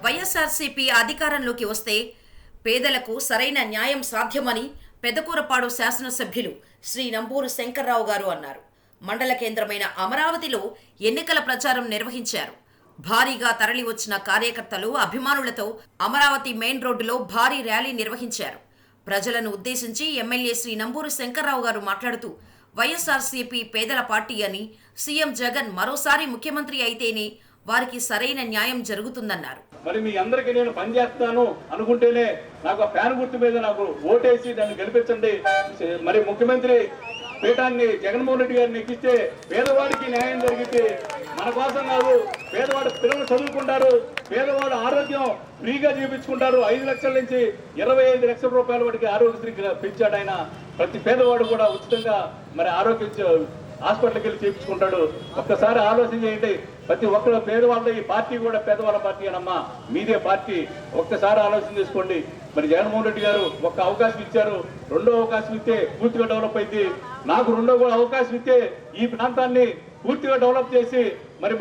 వైఎస్ఆర్సీపీ అధికారంలోకి వస్తే పేదలకు సరైన న్యాయం సాధ్యమని పెదకూరపాడు శాసనసభ్యులు శ్రీ నంబూరు శంకర్రావు గారు అన్నారు. మండల కేంద్రమైన అమరావతిలో ఎన్నికల ప్రచారం నిర్వహించారు. భారీగా తరలివచ్చిన కార్యకర్తలు, అభిమానులతో అమరావతి మెయిన్ రోడ్డులో భారీ ర్యాలీ నిర్వహించారు. ప్రజలను ఉద్దేశించి ఎమ్మెల్యే శ్రీ నంబూరు శంకర్రావు గారు మాట్లాడుతూ వైఎస్ఆర్సీపీ పేదల పార్టీ అని, సీఎం జగన్ మరోసారి ముఖ్యమంత్రి అయితేనే వారికి సరైన న్యాయం జరుగుతుందన్నారు. మరి మీ అందరికీ నేను పనిచేస్తాను అనుకుంటేనే నాకు ఆ ఫ్యాన్ గుర్తు మీద నాకు ఓటేసి దాన్ని గెలిపించండి. మరి ముఖ్యమంత్రి పీఠాన్ని జగన్మోహన్ రెడ్డి గారిని ఎక్కిస్తే పేదవాడికి న్యాయం జరిగితే మన కోసం కాదు, పేదవాడు పిల్లలు చదువుకుంటారు, పేదవాడు ఆరోగ్యం ఫ్రీగా చూపించుకుంటారు. 5 లక్షల నుంచి 25 లక్షల రూపాయల వరకు ఆరోగ్యశ్రీ పెంచాడు ఆయన. ప్రతి పేదవాడు కూడా ఉచితంగా మరి ఆరోగ్య హాస్పిటల్కి వెళ్ళి చేయించుకుంటాడు. ఒక్కసారి ఆలోచన చేయండి. ప్రతి ఒక్కరు పేదవాళ్ళ ఈ పార్టీ కూడా పేదవాళ్ళ పార్టీ అనమ్మా, మీదే పార్టీ. ఒక్కసారి ఆలోచన చేసుకోండి. మరి జగన్మోహన్ రెడ్డి గారు ఒక అవకాశం ఇచ్చారు, రెండో అవకాశం ఇస్తే పూర్తిగా డెవలప్ అయింది. నాకు రెండో కూడా అవకాశం ఇస్తే ఈ ప్రాంతాన్ని పూర్తిగా డెవలప్ చేసి మరి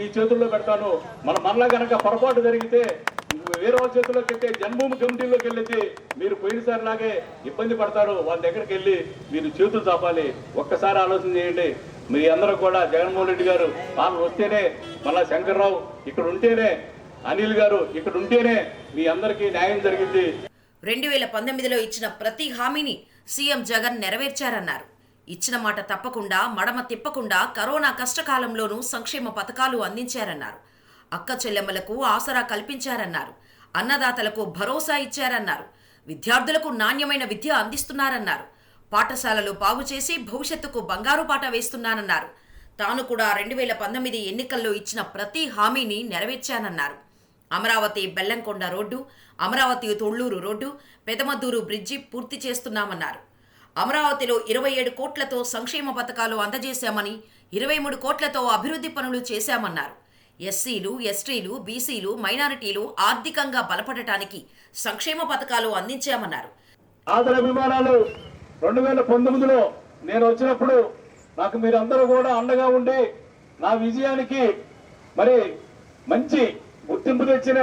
మీ చేతుల్లో పెడతాను. మనలా కనుక పొరపాటు జరిగితే వేరే వాళ్ళ చేతుల్లోకి వెళ్తే జన్మభూమి కమిటీలోకి వెళ్ళి మీరు పోయినసారి లాగే ఇబ్బంది పడతారు. వాళ్ళ దగ్గరికి వెళ్ళి మీరు చేతులు చాపాలి. ఒక్కసారి ఆలోచన చేయండి. మీ అందరూ కూడా జగన్మోహన్ రెడ్డి గారు వాళ్ళు వస్తేనే, మళ్ళా శంకర్రావు ఇక్కడ ఉంటేనే, అనిల్ గారు ఇక్కడ ఉంటేనే మీ అందరికీ న్యాయం జరిగింది. 2019లో ఇచ్చిన ప్రతి హామీని సీఎం జగన్ నెరవేర్చారన్నారు. ఇచ్చిన మాట తప్పకుండా, మడమ తిప్పకుండా కరోనా కష్టకాలంలోనూ సంక్షేమ పథకాలు అందించారన్నారు. అక్క చెల్లెమ్మలకు ఆసరా కల్పించారన్నారు. అన్నదాతలకు భరోసా ఇచ్చారన్నారు. విద్యార్థులకు నాణ్యమైన విద్య అందిస్తున్నారన్నారు. పాఠశాలలు బాగు చేసి భవిష్యత్తుకు బంగారు పాట వేస్తున్నానన్నారు. తాను కూడా 2019 ఎన్నికల్లో ఇచ్చిన ప్రతి హామీని నెరవేర్చానన్నారు. Amaravati Bellamkonda road, Amaravati Thullur road, Pedamaddur bridge పూర్తి చేస్తున్నామన్నారు. అమరావతిలో 27 కోట్లతో సంక్షేమ పథకాలు అందజేశామని, 23 కోట్లతో అభివృద్ధి పనులు చేశామన్నారు. ఎస్సీలు, ఎస్టీలు, బీసీలు, మైనారిటీలు ఆర్థికంగా బలపడటానికి సంక్షేమ పథకాలు అందించామన్నారు. ఆదర అభిమానాలు 2019లో నేను వచ్చినప్పుడు నాకు మీరందరూ కూడా అండగా ఉండి నా విజయానికి మరి మంచి గుర్తింపు తెచ్చిన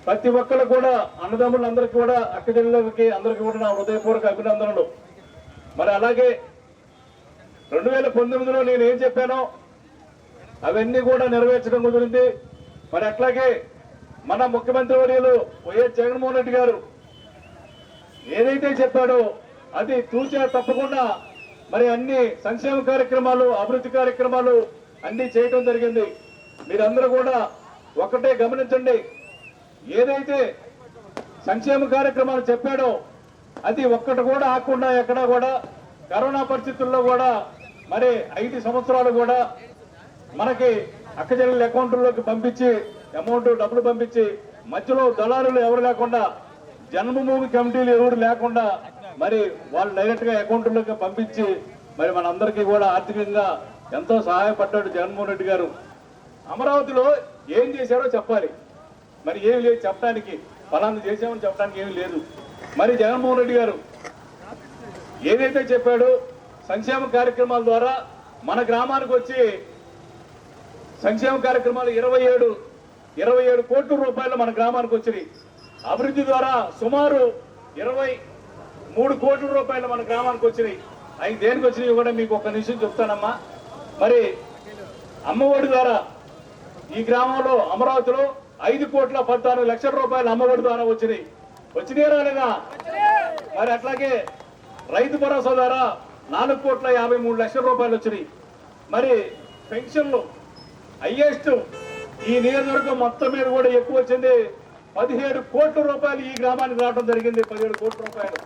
ప్రతి ఒక్కరు కూడా, అన్నదమ్ములందరికీ కూడా, అక్క చెల్లెలకి అందరికీ కూడా నా హృదయపూర్వక అభినందనలు. మరి అలాగే 2019లో నేను ఏం చెప్పానో అవన్నీ కూడా నెరవేర్చడం కుదిరింది. మరి అట్లాగే మన ముఖ్యమంత్రి వర్యులు వైఎస్ జగన్మోహన్ రెడ్డి గారు ఏదైతే చెప్పాడో అది తూచా తప్పకుండా మరి అన్ని సంక్షేమ కార్యక్రమాలు, అభివృద్ధి కార్యక్రమాలు అన్ని చేయడం జరిగింది. మీరందరూ కూడా ఒకటే గమనించండి, ఏదైతే సంక్షేమ కార్యక్రమాలు చెప్పాడో అది ఒక్కటి కూడా ఆకుండా ఎక్కడా కూడా కరోనా పరిస్థితుల్లో కూడా మరి 5 సంవత్సరాలు కూడా మనకి అక్కచెల్లెల అకౌంట్లోకి పంపించి అమౌంట్ డబ్బులు పంపించి మధ్యలో దళారులు ఎవరు లేకుండా, జన్మభూమి కమిటీలు ఎవరు లేకుండా మరి వాళ్ళు డైరెక్ట్ గా అకౌంట్లోకి పంపించి మరి మనందరికీ కూడా ఆర్థికంగా ఎంతో సహాయపడ్డాడు జగన్మోహన్ రెడ్డి గారు. అమరావతిలో ఏం చేశారో చెప్పాలి. మరి ఏమి లేదు చెప్పడానికి, ఫలానా చేసామని చెప్పడానికి ఏమి లేదు. మరి జగన్మోహన్ రెడ్డి గారు ఏదైతే చెప్పాడో సంక్షేమ కార్యక్రమాల ద్వారా మన గ్రామానికి వచ్చి సంక్షేమ కార్యక్రమాలు 27 కోట్ల రూపాయలు మన గ్రామానికి వచ్చినాయి. అభివృద్ధి ద్వారా సుమారు 23 కోట్ల రూపాయలు మన గ్రామానికి వచ్చినాయి. అవి దేనికి వచ్చినాయి కూడా మీకు ఒక నిమిషం చెప్తానమ్మా. మరి అమ్మఒడి ద్వారా ఈ గ్రామంలో అమరావతిలో 5,14 లక్షల రూపాయలు అమ్మఒడి ద్వారా వచ్చినాయి రాలేదా? మరి అట్లాగే రైతు భరోసా ద్వారా 4,53 లక్షల రూపాయలు వచ్చినాయి. మరి పెన్షన్లు హైయెస్ట్ ఈ నియోజకవర్గం మొత్తం మీద కూడా ఎక్కువ వచ్చింది. 17 కోట్ల రూపాయలు ఈ గ్రామానికి రావడం జరిగింది. 17 కోట్ల రూపాయలు.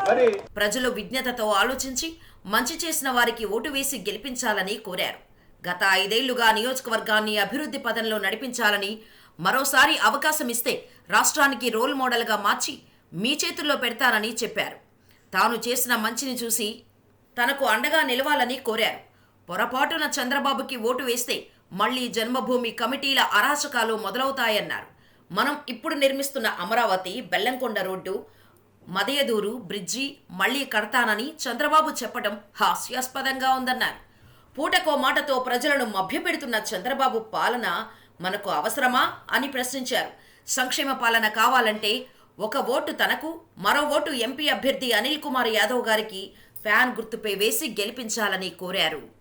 మరి ప్రజలు విజ్ఞతతో ఆలోచించి మంచి చేసిన వారికి ఓటు వేసి గెలిపించాలని కోరారు. గత 5 ఏళ్లుగా నియోజకవర్గాన్ని అభివృద్ధి పదంలో నడిపించాలని, మరోసారి అవకాశం ఇస్తే రాష్ట్రానికి రోల్ మోడల్గా మార్చి మీ చేతుల్లో పెడతానని చెప్పారు. తాను చేసిన మంచిని చూసి తనకు అండగా నిలవాలని కోరారు. పొరపాటున చంద్రబాబుకి ఓటు వేస్తే మళ్లీ జన్మభూమి కమిటీల అరాచకాలు మొదలవుతాయన్నారు. మనం ఇప్పుడు నిర్మిస్తున్న అమరావతి బెల్లంకొండ రోడ్డు, మదయదూరు బ్రిడ్జి మళ్లీ కడతానని చంద్రబాబు చెప్పడం హాస్యాస్పదంగా ఉందన్నారు. పూటకో మాటతో ప్రజలను మభ్యపెడుతున్న చంద్రబాబు పాలన మనకు అవసరమా అని ప్రశ్నించారు. సంక్షేమ పాలన కావాలంటే ఒక ఓటు తనకు, మరో ఓటు ఎంపీ అభ్యర్థి అనిల్ కుమార్ యాదవ్ గారికి ఫ్యాన్ గుర్తుపై వేసి గెలిపించాలని కోరారు.